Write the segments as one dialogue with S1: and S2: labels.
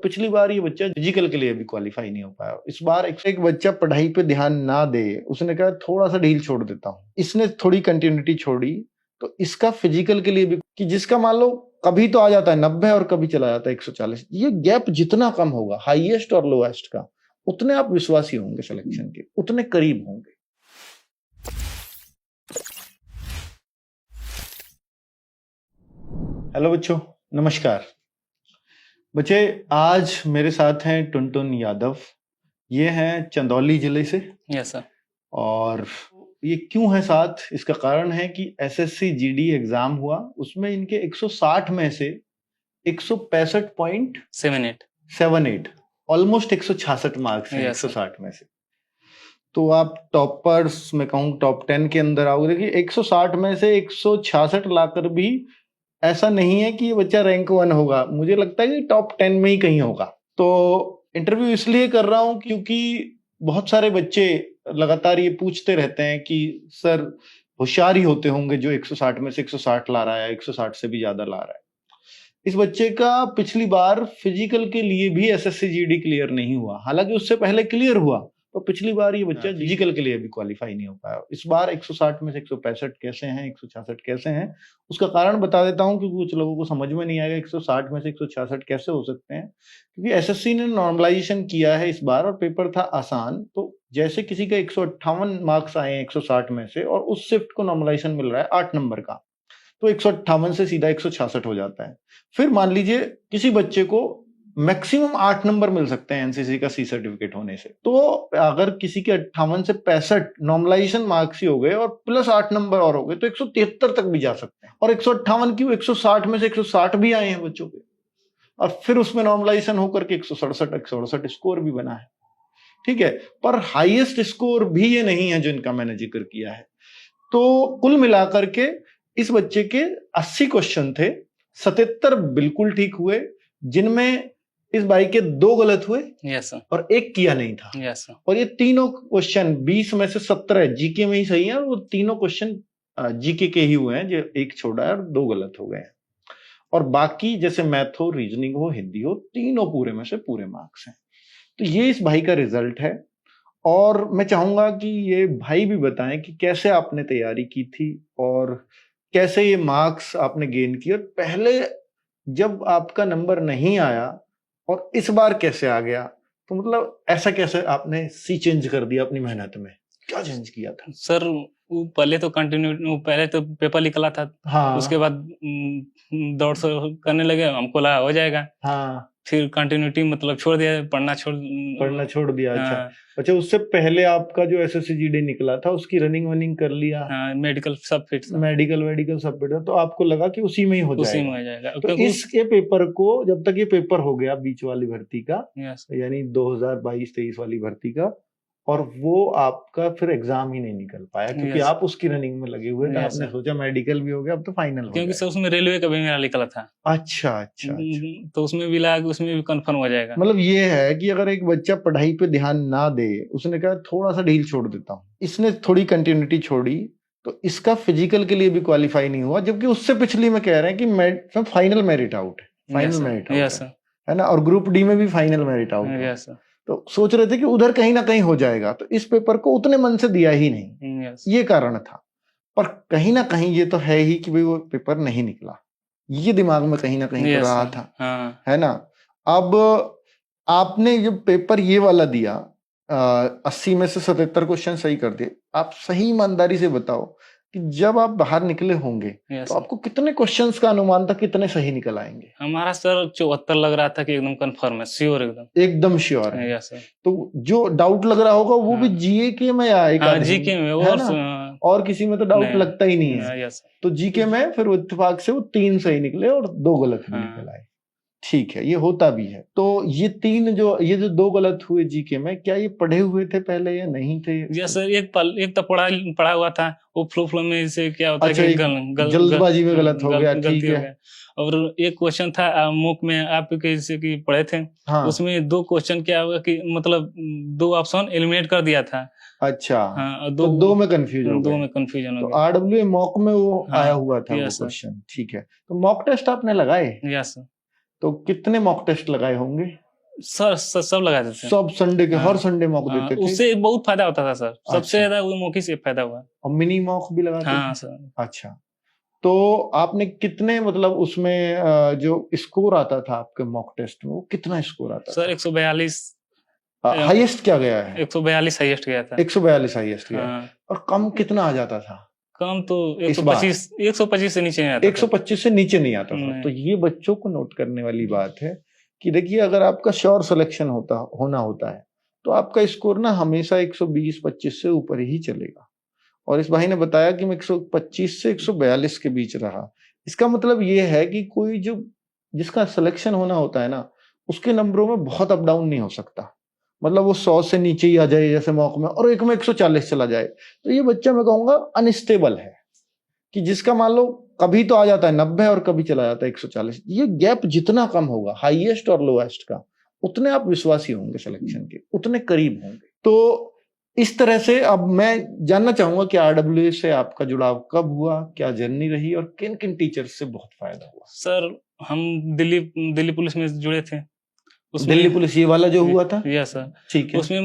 S1: पिछली बार ये बच्चा फिजिकल के लिए भी क्वालिफाई नहीं हो पाया। इस बार एक बच्चा पढ़ाई पे ध्यान ना दे, उसने कहा थोड़ा सा ढील छोड़ देता हूँ, इसने थोड़ी कंटिन्यूटी छोड़ी, तो इसका फिजिकल के लिए भी कि जिसका मान लो कभी तो आ जाता है 90 और कभी चला जाता है 140, ये गैप जितना कम होगा हाईएस्ट और लोएस्ट का, उतने आप विश्वासी होंगे सिलेक्शन के, उतने करीब होंगे। हेलो बच्चों, नमस्कार। बच्चे, आज मेरे साथ हैं टुनटुन यादव। ये हैं चंदौली जिले से।
S2: Yes sir.
S1: और ये क्यों है साथ, इसका कारण है कि एसएससी जीडी एग्जाम हुआ, उसमें इनके 160 में से 165.78 ऑलमोस्ट 166 मार्क्स हैं। 160 में से तो आप टॉपर्स में कहूँ टॉप 10 के अंदर आओगे। देखिए 160 में से 166 लाकर भी ऐसा नहीं है कि ये बच्चा रैंक 1 होगा, मुझे लगता है कि टॉप 10 में ही कहीं होगा। तो इंटरव्यू इसलिए कर रहा हूं क्योंकि बहुत सारे बच्चे लगातार ये पूछते रहते हैं कि सर होशियार ही होते होंगे जो 160 में से 160 ला रहा है, 160 से भी ज्यादा ला रहा है। इस बच्चे का पिछली बार फिजिकल के लिए भी एसएससी जीडी क्लियर नहीं हुआ, हालांकि उससे पहले क्लियर हुआ, तो पिछली बार ये बच्चा फिजिकल के लिए भी क्वालिफाई नहीं हो पाया। इस बार 160 में से 165 कैसे हैं, 166 कैसे हैं, उसका कारण बता देता हूं क्योंकि कुछ लोगों को समझ में नहीं आएगा 160 में से 166 कैसे हो सकते हैं। क्योंकि एसएससी ने नॉर्मलाइजेशन किया है इस बार और पेपर था आसान, तो जैसे किसी का 158 मार्क्स आए 160 में से और उस शिफ्ट को नॉर्मलाइजेशन मिल रहा है 8 नंबर का, तो 158 से सीधा 166 हो जाता है। फिर मान लीजिए किसी बच्चे को मैक्सिमम 8 नंबर मिल सकते हैं एनसीसी का सी सर्टिफिकेट होने से, तो अगर किसी के 58 से 65 नॉर्मलाइजेशन मार्क्स ही हो गए और प्लस 8 नंबर और हो गए तो 173 तक भी जा सकते हैं। और 158 क्यों, 160 में से 160 भी आए हैं बच्चों के, और फिर उसमें नॉर्मलाइजेशन होकर के 167 स्कोर भी बना है। ठीक है, पर हाईएस्ट स्कोर भी ये नहीं है जो इनका मैंने जिक्र किया है। तो कुल मिलाकर के इस बच्चे के 80 क्वेश्चन थे, 77 बिल्कुल ठीक हुए, जिनमें इस भाई के 2 गलत हुए।
S2: Yes sir.
S1: और 1 किया नहीं था।
S2: Yes sir.
S1: और ये तीनों क्वेश्चन 20 में से 17 जीके में ही सही है, और वो तीनों क्वेश्चन जीके के ही हुए हैं, जो 1 छोड़ा है और 2 गलत हो गए हैं। और बाकी जैसे मैथ हो, रीजनिंग हो, हिंदी हो, तीनों पूरे में से पूरे मार्क्स हैं। तो ये इस भाई का रिजल्ट है। और मैं चाहूंगा कि ये भाई भी बताएं कि कैसे आपने तैयारी की थी और कैसे ये मार्क्स आपने गेन किए, और पहले जब आपका नंबर नहीं आया और इस बार कैसे आ गया, तो मतलब ऐसा कैसे आपने सी चेंज कर दिया अपनी मेहनत में, क्या चेंज किया था?
S2: सर वो पहले तो पहले तो पेपर निकला था।
S1: हाँ।
S2: उसके बाद दौड़ से करने लगे, हमको लगा हो जाएगा।
S1: हाँ।
S2: फिर कंटिन्यूटी मतलब छोड़ दिया, पढ़ना छोड़
S1: दिया। अच्छा।
S2: हाँ।
S1: अच्छा, उससे पहले आपका जो एसएससी जीडी निकला था उसकी रनिंग वनिंग कर लिया?
S2: हाँ, मेडिकल सब फिट था।
S1: मेडिकल सब फिट था, तो आपको लगा कि उसी में ही हो
S2: उसी में हो जाएगा।
S1: तो इसके पेपर को, जब तक ये पेपर हो गया बीच वाली भर्ती का, यानी 2022-23 वाली भर्ती का, और वो आपका फिर एग्जाम ही नहीं निकल पाया क्योंकि आप उसकी रनिंग में लगे हुए थे। आपने सोचा मेडिकल भी हो गया, अब तो फाइनल हो
S2: क्योंकि सर उसमें रेलवे का भी मेरा निकला था।
S1: अच्छा अच्छा।
S2: तो उसमें भी लगा, उसमें भी कंफर्म हो जाएगा।
S1: मतलब ये है कि अगर एक बच्चा पढ़ाई पे ध्यान ना दे, उसने कहा थोड़ा सा ढील छोड़ देता हूँ, इसने थोड़ी कंटिन्यूटी छोड़ी, तो इसका फिजिकल के लिए भी क्वालिफाई नहीं हुआ, जबकि उससे पिछली में कह रहे हैं कि फाइनल मेरिट आउट है ना, और ग्रुप डी में भी फाइनल मेरिट आउट है। तो सोच रहे थे कि उधर कहीं ना कहीं हो जाएगा, तो इस पेपर को उतने मन से दिया ही नहीं। ये कारण था। पर कहीं ना कहीं ये तो है ही कि भाई वो पेपर नहीं निकला, ये दिमाग में कहीं ना कहीं तो रहा था। है ना। अब आपने जब पेपर ये वाला दिया, 80 में से 77 क्वेश्चन सही कर दिए, आप सही ईमानदारी से बताओ कि जब आप बाहर निकले होंगे तो आपको कितने क्वेश्चंस का अनुमान था, कितने सही निकल आएंगे?
S2: हमारा सर 74 लग रहा था कि एकदम कंफर्म है, श्योर, एकदम श्योर
S1: है। तो जो डाउट लग रहा होगा वो भी जीके में या एक
S2: जीके में,
S1: और किसी में तो डाउट लगता ही नहीं है। तो जीके में फिर इत्तेफाक से वो 3 सही निकले और 2 गलत भी निकल आए। ठीक है, ये होता भी है। तो ये ये जो 2 गलत हुए जीके में, क्या ये पढ़े हुए थे पहले या नहीं थे?
S2: यस सर, एक तो पढ़ा हुआ था, वो फ्लो में से क्या होता है कि
S1: जल्दबाजी में गलत हो गया। ठीक है।
S2: और एक क्वेश्चन था मुक में आप कैसे की पढ़े थे। हाँ। उसमें 2 क्वेश्चन क्या हुआ कि मतलब 2 ऑप्शन एलिमिनेट कर दिया था।
S1: अच्छा। हाँ, तो 2 में कंफ्यूजन हो गया। तो आरडब्ल्यू मॉक में वो आया हुआ था वो क्वेश्चन। ठीक है, तो मॉक टेस्ट आपने लगाए?
S2: यस।
S1: तो कितने मॉक टेस्ट लगाए होंगे?
S2: सर सब लगा देते थे।
S1: सब संडे के
S2: हाँ,
S1: हर संडे मॉक
S2: हाँ,
S1: देते थे?
S2: उससे बहुत फायदा होता था सर, सबसे
S1: अच्छा।
S2: ज्यादा वो मॉक ही से फायदा हुआ।
S1: और मिनी मॉक भी लगाते
S2: हाँ
S1: थे?
S2: सर।
S1: अच्छा, तो आपने कितने मतलब उसमें जो स्कोर आता था आपके मॉक टेस्ट में, वो कितना स्कोर आता
S2: सर
S1: था?
S2: 142
S1: हाईएस्ट क्या गया है?
S2: 142 हाईएस्ट गया था।
S1: 142 हाईएस्ट गया है।
S2: हाँ,
S1: और कम कितना आ जाता था?
S2: कम तो
S1: इस बार
S2: 125 से नीचे नहीं आता था।
S1: 125 से नीचे नहीं आता था।
S2: नहीं।
S1: तो ये बच्चों को नोट करने वाली बात है कि देखिए, अगर आपका श्योर सिलेक्शन होना होता है, तो आपका स्कोर ना हमेशा 120-25 से ऊपर ही चलेगा। और इस भाई ने बताया कि मैं 125 से 142 के बीच रहा। इसका मतलब ये है कि कोई जो जिसका सिलेक्शन होना होता है ना, उसके नंबरों में बहुत अप डाउन नहीं हो सकता। मतलब वो 100 से नीचे ही आ जाए जैसे मॉक में, और एक में 140 चला जाए, तो ये बच्चा मैं कहूंगा अनस्टेबल है। कि जिसका मान लो कभी तो आ जाता है 90 और कभी चला जाता है 140। ये गैप जितना कम होगा हाईएस्ट और लोएस्ट का, उतने आप विश्वासी होंगे सिलेक्शन के, उतने करीब होंगे। तो इस तरह से अब मैं जानना चाहूंगा कि आरडब्ल्यूए से आपका जुड़ाव कब हुआ, क्या जर्नी रही, और किन किन टीचर्स से बहुत फायदा हुआ?
S2: सर हम दिल्ली पुलिस में जुड़े थे।
S1: दिल्ली पुलिस ये वाला जो हुआ था?
S2: Yes sir.
S1: ठीक है।
S2: उसमें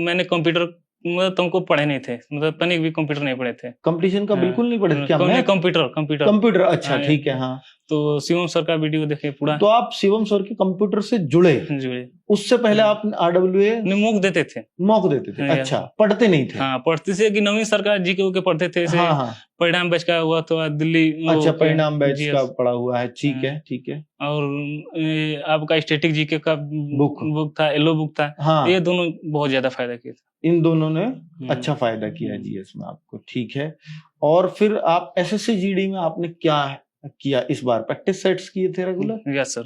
S2: मैंने कंप्यूटर मतलब तुमको पढ़े नहीं थे, मतलब तनिक भी कंप्यूटर नहीं पढ़े थे।
S1: कंपटीशन का बिल्कुल नहीं पढ़े थे क्या? मैं
S2: कंप्यूटर
S1: अच्छा, ठीक है। हाँ,
S2: तो शिवम सर का वीडियो देखे पूरा।
S1: तो आप शिवम सर के कंप्यूटर से जुड़े? उससे पहले आप आरडब्ल्यूए
S2: मॉक देते थे?
S1: मॉक देते थे। अच्छा, पढ़ते नहीं थे?
S2: हाँ, पढ़ते थे कि नवीन सर का जीके के पढ़ते थे।
S1: हाँ हाँ,
S2: परिणाम बैच का हुआ तो दिल्ली।
S1: अच्छा, परिणाम बैच का पढ़ा हुआ है। ठीक है, ठीक है।
S2: और आपका स्टैटिक जीके का बुक था, येलो बुक था।
S1: हाँ,
S2: ये दोनों बहुत ज्यादा फायदा किए थे।
S1: इन दोनों ने अच्छा फायदा किया है जीएस में आपको। ठीक है। और फिर आप एसएससी जीडी में आपने क्या किया इस बार? प्रैक्टिस सेट्स किए थे regular?
S2: Yes sir,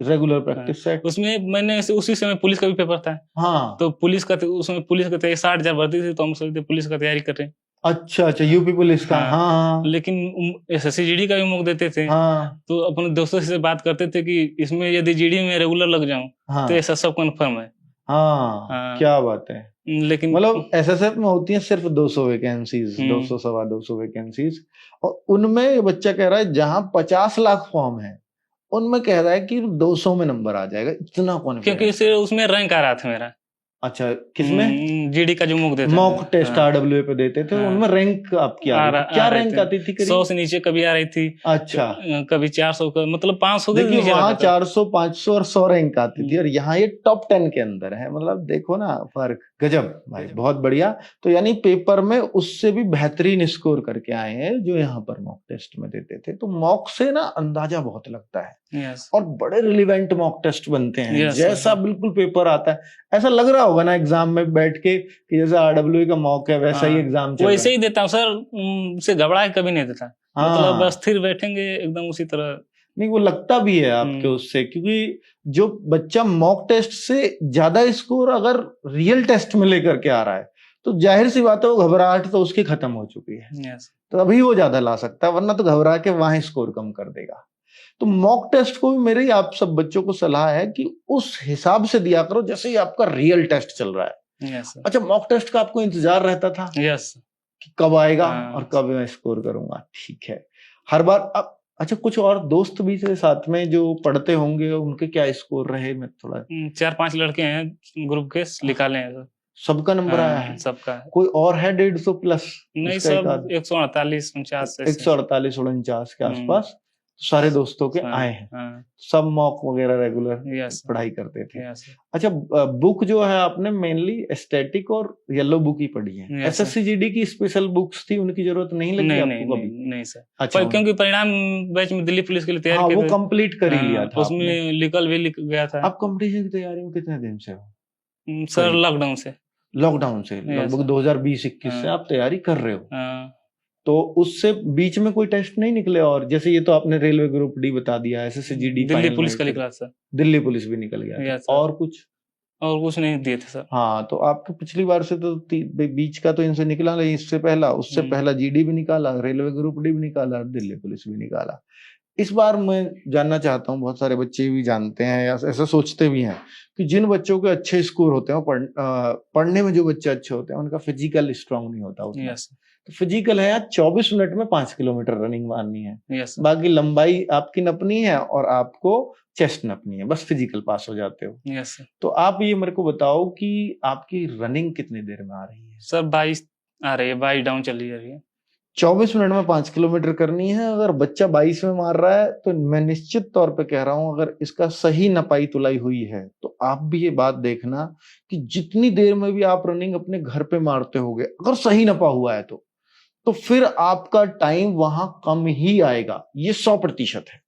S1: regular practice set.
S2: उसमें मैंने उसी समय पुलिस का भी पेपर था।
S1: हाँ,
S2: तो उसमें पुलिस का 60,000 भर्ती थी, तो हम सोचते पुलिस का तैयारी कर रहे हैं।
S1: अच्छा अच्छा, यूपी पुलिस का। हाँ,
S2: लेकिन एसएससी जीडी का भी मौका देते थे।
S1: हाँ,
S2: तो अपने दोस्तों से बात करते थे कि इसमें यदि जीडी में रेगुलर लग जाऊं तो ऐसा सब कन्फर्म है।
S1: हाँ, क्या बात है।
S2: लेकिन
S1: मतलब एसएसएफ में होती है सिर्फ 200 वैकेंसीज, 200 सवा 200 वैकेंसीज, और उनमें ये बच्चा कह रहा है जहां 50 लाख फॉर्म है, उनमें कह रहा है कि 200 में नंबर आ जाएगा। इतना कॉन्फिडेंस?
S2: क्योंकि उसमें रैंक आ रहा था मेरा।
S1: अच्छा, किसमें?
S2: जीडी का जो
S1: मॉक टेस्ट आरडब्ल्यूए पे देते थे, उनमें रैंक आपकी आ रही थी? क्या रैंक आती थी?
S2: 100 से नीचे कभी आ रही थी।
S1: अच्छा,
S2: कभी 400 का, मतलब 500 के
S1: देखिए वहां 400, 500 और 100 रैंक आती थी, और यहाँ ये टॉप 10 के अंदर है। मतलब देखो ना फर्क, गजब भाई, बहुत बढ़िया। तो यानी पेपर में उससे भी बेहतरीन स्कोर करके आए हैं जो यहाँ पर मॉक टेस्ट में देते थे। तो मॉक से ना अंदाजा बहुत लगता है, और बड़े रिलेवेंट मॉक टेस्ट बनते हैं। जैसा बिल्कुल पेपर आता है, ऐसा लग रहा होगा ना एग्जाम में बैठ के कि जैसे आरडब्ल्यूए का मॉक है वैसा ही एग्जाम चल रहा है।
S2: वैसे ही देता हूँ सर, उसे घबरा कभी नहीं देता। मतलब बस स्थिर बैठेंगे एकदम उसी तरह।
S1: नहीं, वो लगता भी है आपके उससे, क्योंकि जो बच्चा मॉक टेस्ट से ज्यादा स्कोर अगर रियल टेस्ट में लेकर के आ रहा है, तो जाहिर सी बात है वो घबराहट तो उसकी खत्म हो चुकी है। तो अभी वो ज्यादा ला सकता है, वरना तो घबरा के वहां स्कोर कम कर देगा। तो मॉक टेस्ट को भी मेरी आप सब बच्चों को सलाह है कि उस हिसाब से दिया करो जैसे ही आपका रियल टेस्ट चल रहा है। अच्छा, मॉक टेस्ट का आपको इंतजार रहता था? कि कब आएगा और कब मैं स्कोर करूंगा? ठीक है। हर बार अब अच्छा, कुछ और दोस्त भी थे साथ में जो पढ़ते होंगे, उनके क्या स्कोर रहे? मैं थोड़ा
S2: 4-5 लड़के हैं ग्रुप के, निकाले हैं।
S1: सबका नंबर आया है?
S2: सबका।
S1: कोई और है 150 प्लस?
S2: नहीं, सब 148, 49,
S1: 148, 49 के आसपास सारे दोस्तों के आए हैं। सब मॉक वगैरह रेगुलर पढ़ाई करते थे? अच्छा, बुक जो है आपने मेनली स्टैटिक और येलो बुक ही पढ़ी है? एसएससी जीडी की स्पेशल बुक्स थी, उनकी जरूरत नहीं लगी आपको कभी?
S2: नहीं सर।
S1: अच्छा,
S2: क्योंकि परिणाम बैच में दिल्ली पुलिस के लिए तैयारी
S1: वो कंप्लीट कर ही लिया था,
S2: उसमें निकल भी गया था।
S1: आप कंपटीशन की तैयारी में कितने दिन से हो?
S2: सर लॉकडाउन से
S1: लगभग 2020-21 से आप तैयारी कर रहे हो। तो उससे बीच में कोई टेस्ट नहीं निकले? और जैसे ये तो आपने रेलवे ग्रुप डी बता दिया, एसएससी जीडी,
S2: दिल्ली पुलिस का निकला सर।
S1: दिल्ली पुलिस भी निकल गया था। और कुछ
S2: नहीं दिए थे सर।
S1: हाँ, तो आपके पिछली बार से तो बीच का तो इनसे निकला नहीं, इससे पहला उससे पहला जीडी भी निकाला, रेलवे ग्रुप डी भी निकाला, दिल्ली पुलिस भी निकाला। इस बार मैं जानना चाहता हूँ, बहुत सारे बच्चे भी जानते हैं या ऐसा सोचते भी हैं कि जिन बच्चों के अच्छे स्कोर होते हैं, पढ़ने में जो बच्चे अच्छे होते हैं उनका फिजिकल स्ट्रांग नहीं होता उतना।
S2: यस
S1: तो फिजिकल है यार, 24 मिनट में 5 किलोमीटर रनिंग मारनी है,
S2: यस
S1: बाकी लंबाई आपकी नपनी है और आपको चेस्ट नपनी है, बस फिजिकल पास हो जाते हो।
S2: यस
S1: तो आप ये मेरे को बताओ कि आपकी रनिंग कितनी देर में आ रही है?
S2: सर 22 आ रही है, 22 डाउन चली जा रही है।
S1: 24 मिनट में 5 किलोमीटर करनी है। अगर बच्चा 22 में मार रहा है तो मैं निश्चित तौर पे कह रहा हूं, अगर इसका सही नपाई तुलाई हुई है तो आप भी ये बात देखना कि जितनी देर में भी आप रनिंग अपने घर पे मारते होगे, अगर सही नपा हुआ है तो फिर आपका टाइम वहां कम ही आएगा, ये 100% है।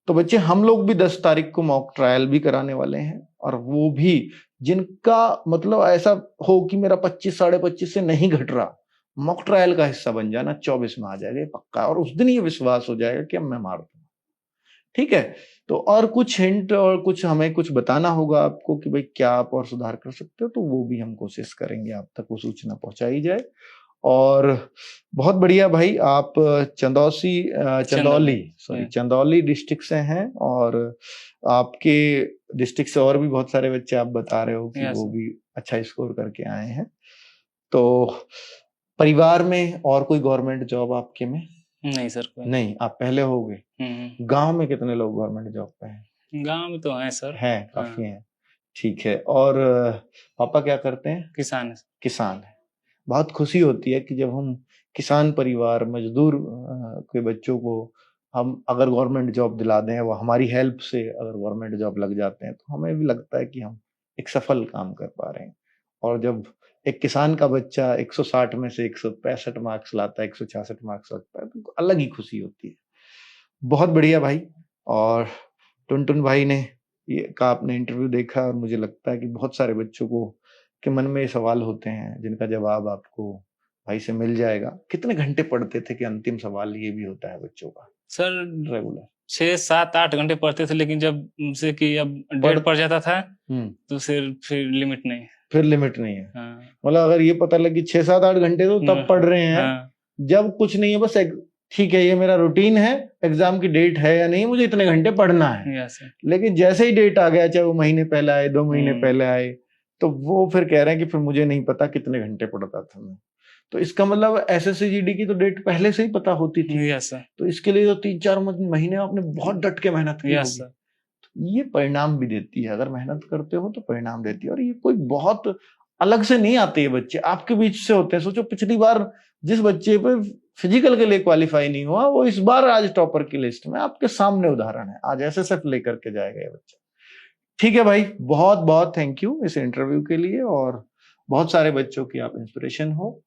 S1: तो बच्चे, हम लोग भी 10 तारीख को मॉक ट्रायल भी कराने वाले हैं, और वो भी जिनका मतलब ऐसा हो कि मेरा 25 साढ़े 25 से नहीं घट रहा, मॉक ट्रायल का हिस्सा बन जाना, 24 में आ जाएगा ये पक्का, और उस दिन ये विश्वास हो जाएगा कि अब मैं मार दूंगा। ठीक है, तो और कुछ हिंट और कुछ हमें कुछ बताना होगा आपको कि भाई क्या आप और सुधार कर सकते हो, तो वो भी हम कोशिश करेंगे आप तक वो सूचना पहुंचाई जाए। और बहुत बढ़िया भाई, आप चंदौली डिस्ट्रिक्ट से हैं, और आपके डिस्ट्रिक्ट से और भी बहुत सारे बच्चे आप बता रहे हो कि वो भी अच्छा स्कोर करके आए हैं। तो परिवार में और कोई गवर्नमेंट जॉब आपके में?
S2: नहीं सर, कोई
S1: नहीं, आप पहले हो गए। गांव में कितने लोग गवर्नमेंट जॉब पे हैं?
S2: गांव में तो हैं सर,
S1: हैं, काफी हैं। ठीक है, और पापा क्या करते हैं?
S2: किसान है।
S1: किसान है। बहुत खुशी होती है कि जब हम किसान परिवार, मजदूर के बच्चों को हम अगर गवर्नमेंट जॉब दिला दें, वो हमारी हेल्प से अगर गवर्नमेंट जॉब लग जाते हैं, तो हमें भी लगता है कि हम एक सफल काम कर पा रहे हैं। और जब एक किसान का बच्चा 160 में से 165 मार्क्स लाता है, 166 मार्क्स लाता है, तो अलग ही खुशी होती है। बहुत बढ़िया भाई। और टुनटुन भाई ने का आपने इंटरव्यू देखा, और मुझे लगता है कि बहुत सारे बच्चों को के मन में सवाल होते हैं जिनका जवाब आपको भाई से मिल जाएगा। कितने घंटे पढ़ते थे कि अंतिम सवाल ये भी होता है बच्चों का
S2: सर?
S1: रेगुलर
S2: 6 7 8 घंटे पढ़ते थे, लेकिन जब से कि अब डेढ़ पड़ जाता था तो फिर लिमिट नहीं।
S1: फिर लिमिट नहीं है। मतलब अगर ये पता लगे 6 7 8 घंटे तो तब पढ़ रहे हैं, जब कुछ नहीं है, बस ठीक है ये मेरा रूटीन है, एग्जाम की डेट है या नहीं, मुझे इतने घंटे पढ़ना है। लेकिन जैसे ही डेट आ गया, चाहे वो महीने पहले आए, 2 महीने पहले आए, तो वो फिर कह रहे हैं कि फिर मुझे नहीं पता कितने घंटे पढ़ता था मैं। तो इसका मतलब SSC-GD की तो डेट पहले से ही पता होती थी। तो इसके लिए तो 3-4 महीने आपने बहुत डट के मेहनत की होगी। तो ये परिणाम भी देती है, अगर मेहनत करते हो तो परिणाम देती है। और ये कोई बहुत अलग से नहीं आते, ये बच्चे आपके बीच से होते हैं। सोचो, पिछली बार जिस बच्चे पे फिजिकल के लिए क्वालिफाई नहीं हुआ, वो इस बार आज टॉपर की लिस्ट में आपके सामने उदाहरण है। आज SSF लेकर के जाएगा ये बच्चा। ठीक है भाई, बहुत बहुत थैंक यू इस इंटरव्यू के लिए, और बहुत सारे बच्चों की आप इंस्पिरेशन हो।